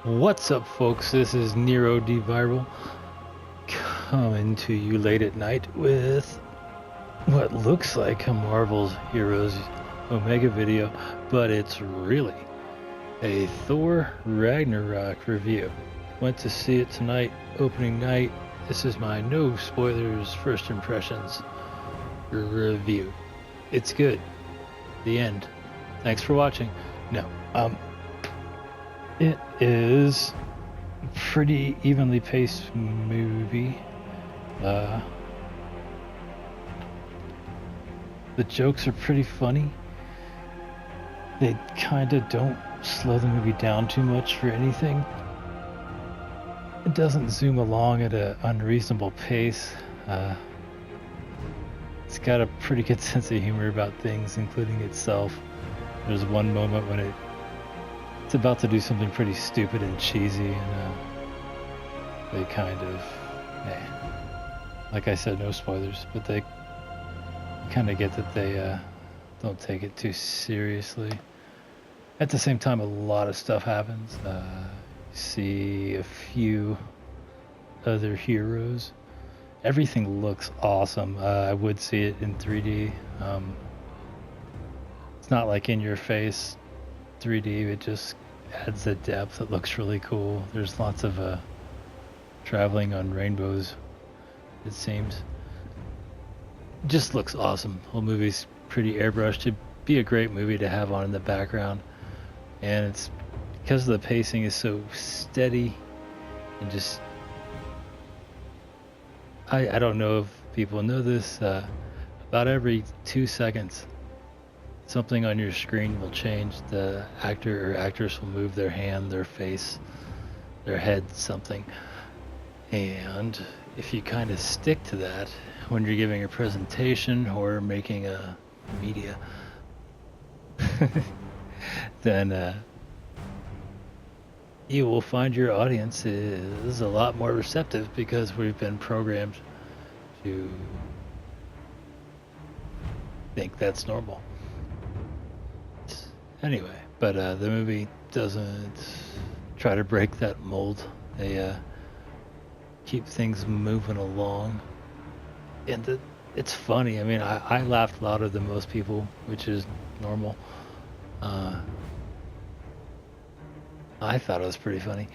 What's up, folks? This is Nero D Viral coming to you late at night with what looks like a Marvel's Heroes Omega video, but it's really a Thor Ragnarok review. Went to see it tonight, opening night. This is my no spoilers first impressions review. It's good. The end. Thanks for watching. No, it is a pretty evenly paced movie. The jokes are pretty funny. They kind of don't slow the movie down too much for anything. It doesn't zoom along at an unreasonable pace. It's got a pretty good sense of humor about things, including itself. There's one moment when it's about to do something pretty stupid and cheesy, and they kind of, like I said, no spoilers, but they kind of get that they don't take it too seriously. At the same time, a lot of stuff happens. You see a few other heroes. Everything looks awesome. I would see it in 3D. It's not like in your face 3D, it just adds the depth. It looks really cool. There's lots of traveling on rainbows, it seems. It just looks awesome. The whole movie's pretty airbrushed. It'd be a great movie to have on in the background. And it's because the pacing is so steady and just, I don't know if people know this, about every 2 seconds something on your screen will change. The actor or actress will move their hand, their face, their head, something. And if you kind of stick to that when you're giving a presentation or making a media, then you will find your audience is a lot more receptive, because we've been programmed to think that's normal. Anyway, but the movie doesn't try to break that mold. They keep things moving along, and it's funny. I mean, I laughed louder than most people, which is normal. I thought it was pretty funny.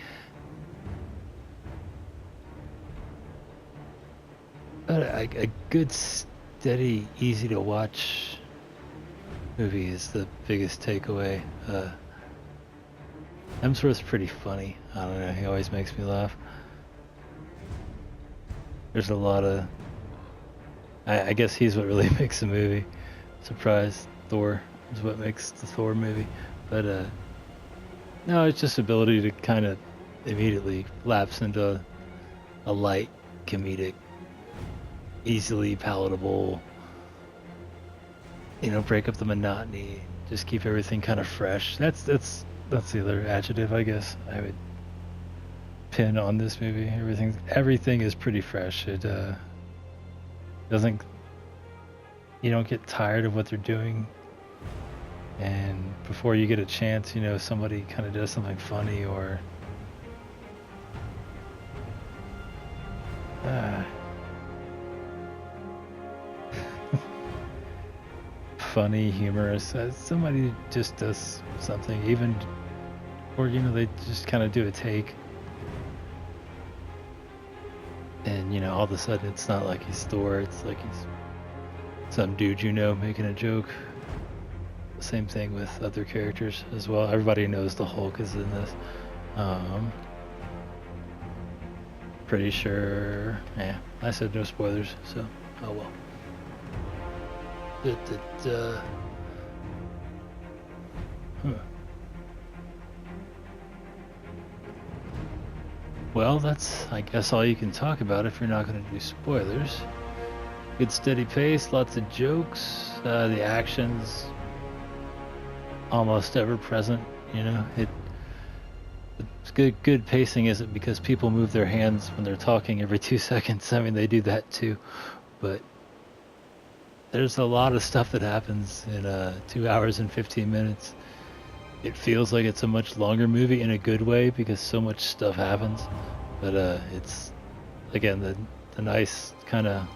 But a good, steady, easy to watch movie is the biggest takeaway. Hemsworth's pretty funny. I don't know, he always makes me laugh. There's a lot of, I guess he's what really makes the movie. Surprise, Thor is what makes the Thor movie. But no, it's just ability to kind of immediately lapse into a light, comedic, easily palatable, break up the monotony, just keep everything kind of fresh. That's the other adjective, I guess, I would pin on this movie. Everything is pretty fresh. It doesn't, you don't get tired of what they're doing, and before you get a chance, somebody kind of does something funny or funny, humorous. Somebody just does something, or they just kind of do a take, and all of a sudden it's not like he's Thor. It's like he's some dude making a joke. Same thing with other characters as well. Everybody knows the Hulk is in this. Pretty sure. Yeah, I said no spoilers, so oh well. Well, that's, I guess, all you can talk about if you're not going to do spoilers. Good steady pace, lots of jokes. The action's almost ever present. It's good pacing isn't because people move their hands when they're talking every 2 seconds. I mean, they do that too, but there's a lot of stuff that happens in 2 hours and 15 minutes, it feels like it's a much longer movie in a good way because so much stuff happens. But it's again the nice kind of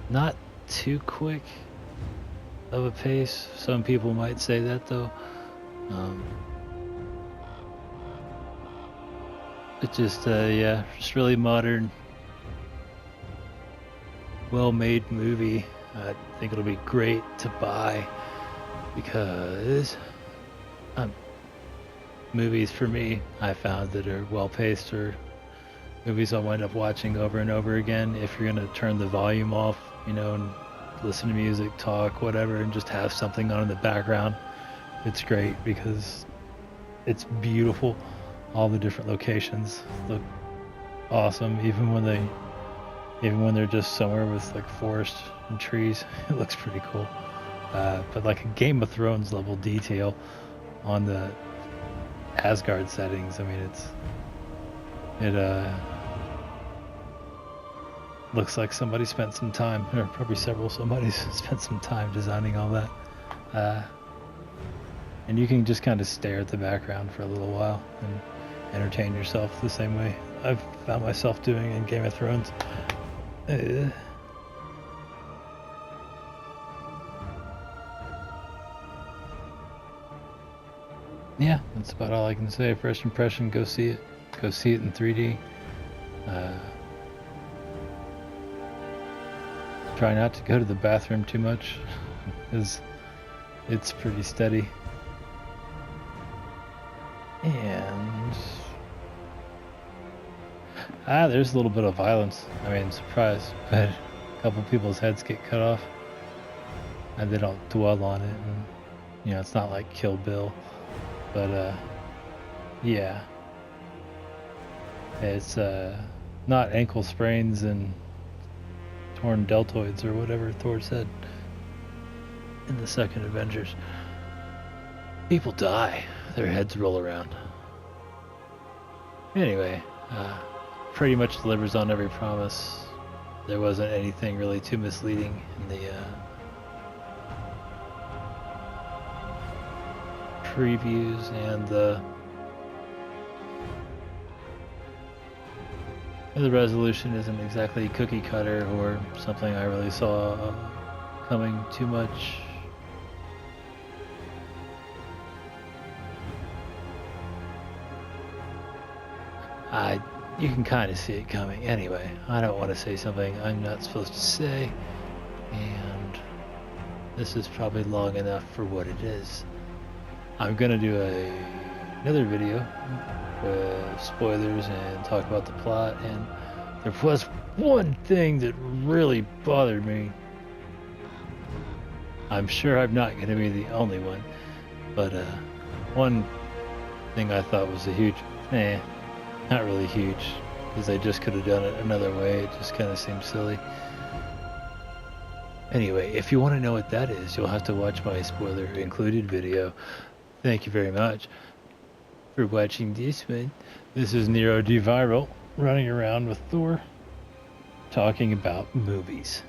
not too quick of a pace. Some people might say that though. It's just yeah, just really modern, well-made movie. I think it'll be great to buy because movies for me, I found that are well-paced or movies I'll wind up watching over and over again. If you're gonna turn the volume off, you know, and listen to music, talk, whatever, and just have something on in the background, it's great because it's beautiful. All the different locations look awesome, even when they're just somewhere with like forest and trees. It looks pretty cool. But like a Game of Thrones level detail on the Asgard settings. I mean, it looks like somebody spent some time, or probably several somebody's spent some time designing all that. And you can just kind of stare at the background for a little while and entertain yourself the same way I've found myself doing in Game of Thrones. Yeah, that's about all I can say. First impression, go see it. Go see it in 3D. Try not to go to the bathroom too much, because it's pretty steady. And there's a little bit of violence. I mean, surprise, but a couple people's heads get cut off, and they don't dwell on it. And you know, it's not like Kill Bill, but yeah, it's not ankle sprains and torn deltoids or whatever Thor said in the second Avengers. People die. Their heads roll around. Anyway, pretty much delivers on every promise. There wasn't anything really too misleading in the previews, and the resolution isn't exactly cookie cutter or something I really saw coming too much. You can kind of see it coming. Anyway, I don't want to say something I'm not supposed to say, and this is probably long enough for what it is. I'm gonna do another video with spoilers and talk about the plot, and there was one thing that really bothered me. I'm sure I'm not gonna be the only one, but one thing I thought was a huge not really huge, because they just could have done it another way. It just kind of seemed silly. Anyway, if you want to know what that is, you'll have to watch my spoiler included video. Thank you very much for watching this one. This is Nero D Viral running around with Thor talking about movies.